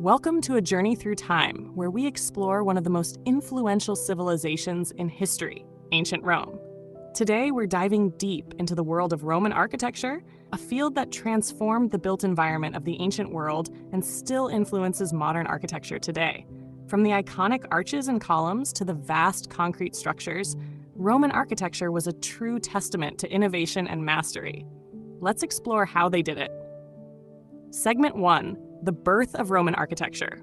Welcome to a journey through time where we explore one of the most influential civilizations in history, ancient Rome. Today, we're diving deep into the world of Roman architecture, a field that transformed the built environment of the ancient world and still influences modern architecture today. From the iconic arches and columns to the vast concrete structures, Roman architecture was a true testament to innovation and mastery. Let's explore how they did it. Segment 1. The birth of Roman architecture.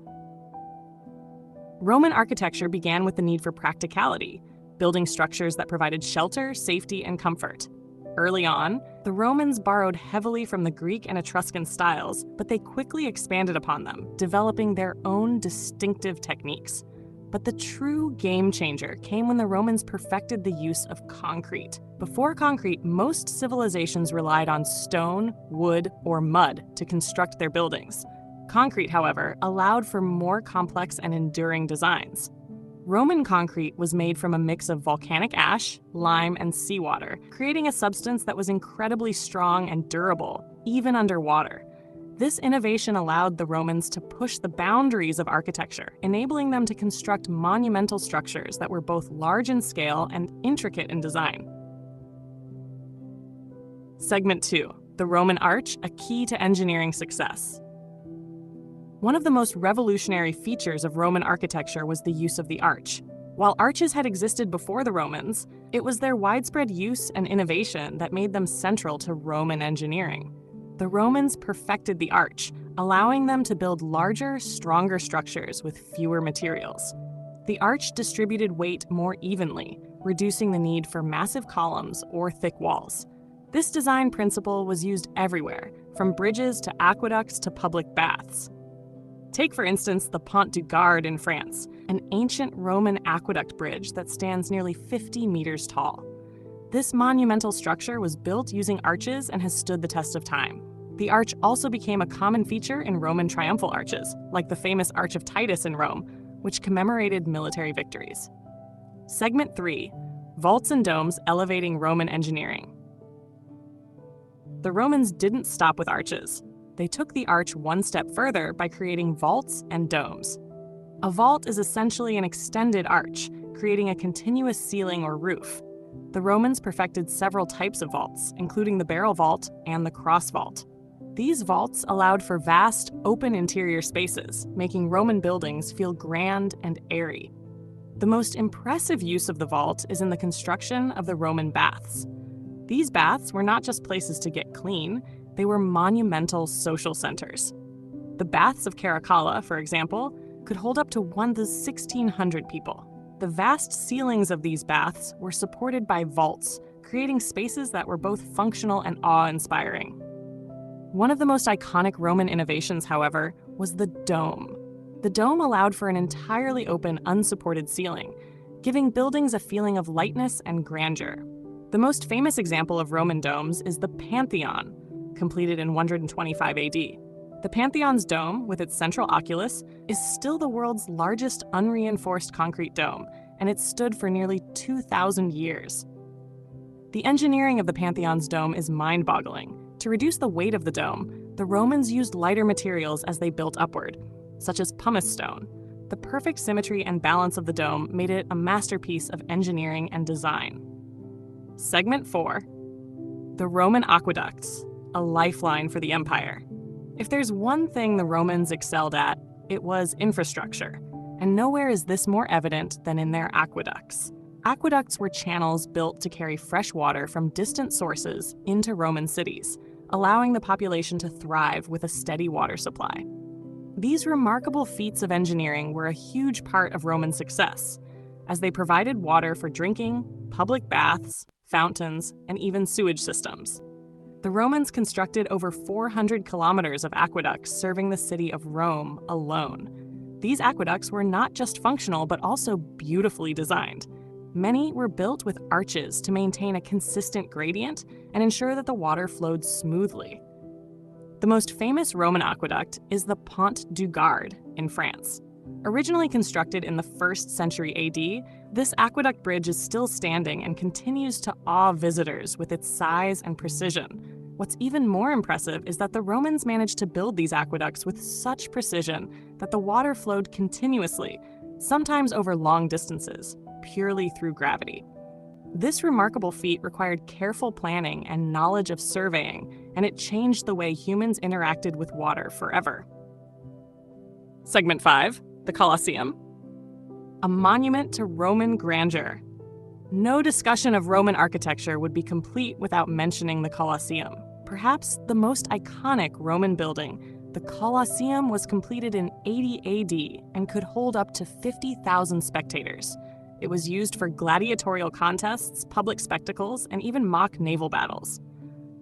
Roman architecture began with the need for practicality, building structures that provided shelter, safety, and comfort. Early on, the Romans borrowed heavily from the Greek and Etruscan styles, but they quickly expanded upon them, developing their own distinctive techniques. But the true game changer came when the Romans perfected the use of concrete. Before concrete, most civilizations relied on stone, wood, or mud to construct their buildings. Concrete, however, allowed for more complex and enduring designs. Roman concrete was made from a mix of volcanic ash, lime, and seawater, creating a substance that was incredibly strong and durable, even underwater. This innovation allowed the Romans to push the boundaries of architecture, enabling them to construct monumental structures that were both large in scale and intricate in design. Segment 2. The Roman Arch, a key to engineering success. One of the most revolutionary features of Roman architecture was the use of the arch. While arches had existed before the Romans, it was their widespread use and innovation that made them central to Roman engineering. The Romans perfected the arch, allowing them to build larger, stronger structures with fewer materials. The arch distributed weight more evenly, reducing the need for massive columns or thick walls. This design principle was used everywhere, from bridges to aqueducts to public baths. Take, for instance, the Pont du Gard in France, an ancient Roman aqueduct bridge that stands nearly 50 meters tall. This monumental structure was built using arches and has stood the test of time. The arch also became a common feature in Roman triumphal arches, like the famous Arch of Titus in Rome, which commemorated military victories. Segment 3. Vaults and domes elevating Roman engineering. The Romans didn't stop with arches. They took the arch one step further by creating vaults and domes. A vault is essentially an extended arch, creating a continuous ceiling or roof. The Romans perfected several types of vaults, including the barrel vault and the cross vault. These vaults allowed for vast, open interior spaces, making Roman buildings feel grand and airy. The most impressive use of the vault is in the construction of the Roman baths. These baths were not just places to get clean, they were monumental social centers. The baths of Caracalla, for example, could hold up to 1,600 people. The vast ceilings of these baths were supported by vaults, creating spaces that were both functional and awe-inspiring. One of the most iconic Roman innovations, however, was the dome. The dome allowed for an entirely open, unsupported ceiling, giving buildings a feeling of lightness and grandeur. The most famous example of Roman domes is the Pantheon, completed in 125 AD. The Pantheon's dome, with its central oculus, is still the world's largest unreinforced concrete dome, and it stood for nearly 2,000 years. The engineering of the Pantheon's dome is mind-boggling. To reduce the weight of the dome, the Romans used lighter materials as they built upward, such as pumice stone. The perfect symmetry and balance of the dome made it a masterpiece of engineering and design. Segment 4. The Roman aqueducts, a lifeline for the empire. If there's one thing the Romans excelled at, it was infrastructure, and nowhere is this more evident than in their aqueducts. Aqueducts were channels built to carry fresh water from distant sources into Roman cities, allowing the population to thrive with a steady water supply. These remarkable feats of engineering were a huge part of Roman success, as they provided water for drinking, public baths, fountains, and even sewage systems. The Romans constructed over 400 kilometers of aqueducts serving the city of Rome alone. These aqueducts were not just functional, but also beautifully designed. Many were built with arches to maintain a consistent gradient and ensure that the water flowed smoothly. The most famous Roman aqueduct is the Pont du Gard in France. Originally constructed in the 1st century AD, this aqueduct bridge is still standing and continues to awe visitors with its size and precision. What's even more impressive is that the Romans managed to build these aqueducts with such precision that the water flowed continuously, sometimes over long distances, purely through gravity. This remarkable feat required careful planning and knowledge of surveying, and it changed the way humans interacted with water forever. Segment 5, the Colosseum. A monument to Roman grandeur. No discussion of Roman architecture would be complete without mentioning the Colosseum. Perhaps the most iconic Roman building, the Colosseum was completed in 80 AD and could hold up to 50,000 spectators. It was used for gladiatorial contests, public spectacles, and even mock naval battles.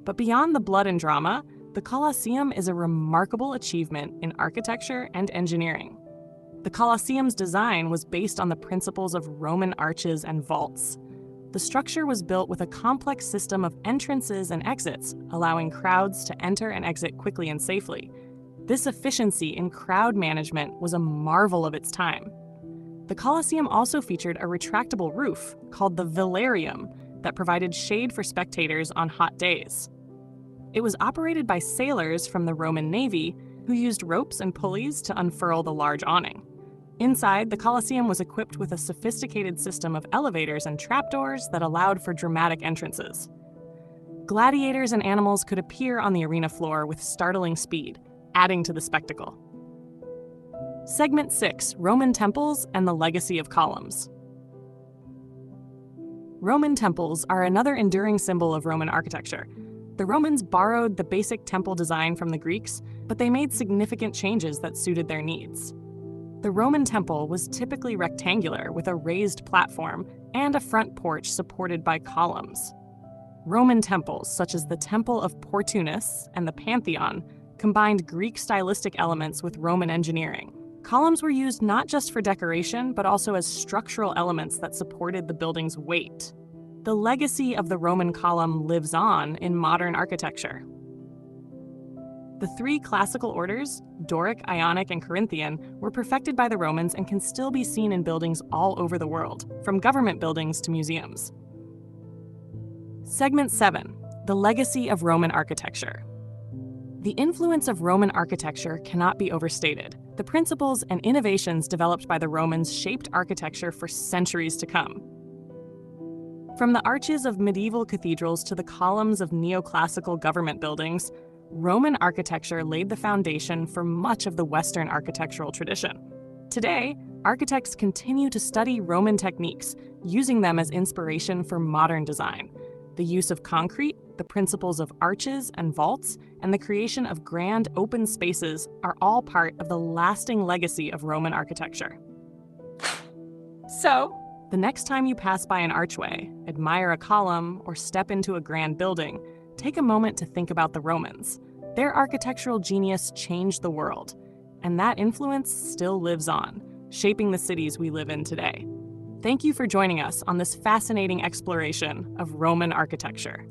But beyond the blood and drama, the Colosseum is a remarkable achievement in architecture and engineering. The Colosseum's design was based on the principles of Roman arches and vaults. The structure was built with a complex system of entrances and exits, allowing crowds to enter and exit quickly and safely. This efficiency in crowd management was a marvel of its time. The Colosseum also featured a retractable roof called the Velarium that provided shade for spectators on hot days. It was operated by sailors from the Roman Navy who used ropes and pulleys to unfurl the large awning. Inside, the Colosseum was equipped with a sophisticated system of elevators and trapdoors that allowed for dramatic entrances. Gladiators and animals could appear on the arena floor with startling speed, adding to the spectacle. Segment 6, Roman temples and the legacy of columns. Roman temples are another enduring symbol of Roman architecture. The Romans borrowed the basic temple design from the Greeks, but they made significant changes that suited their needs. The Roman temple was typically rectangular with a raised platform and a front porch supported by columns. Roman temples, such as the Temple of Portunus and the Pantheon, combined Greek stylistic elements with Roman engineering. Columns were used not just for decoration, but also as structural elements that supported the building's weight. The legacy of the Roman column lives on in modern architecture. The three classical orders, Doric, Ionic, and Corinthian, were perfected by the Romans and can still be seen in buildings all over the world, from government buildings to museums. Segment 7, the legacy of Roman architecture. The influence of Roman architecture cannot be overstated. The principles and innovations developed by the Romans shaped architecture for centuries to come. From the arches of medieval cathedrals to the columns of neoclassical government buildings, Roman architecture laid the foundation for much of the Western architectural tradition. Today, architects continue to study Roman techniques, using them as inspiration for modern design. The use of concrete, the principles of arches and vaults, and the creation of grand open spaces are all part of the lasting legacy of Roman architecture. So, the next time you pass by an archway, admire a column, or step into a grand building, take a moment to think about the Romans. Their architectural genius changed the world, and that influence still lives on, shaping the cities we live in today. Thank you for joining us on this fascinating exploration of Roman architecture.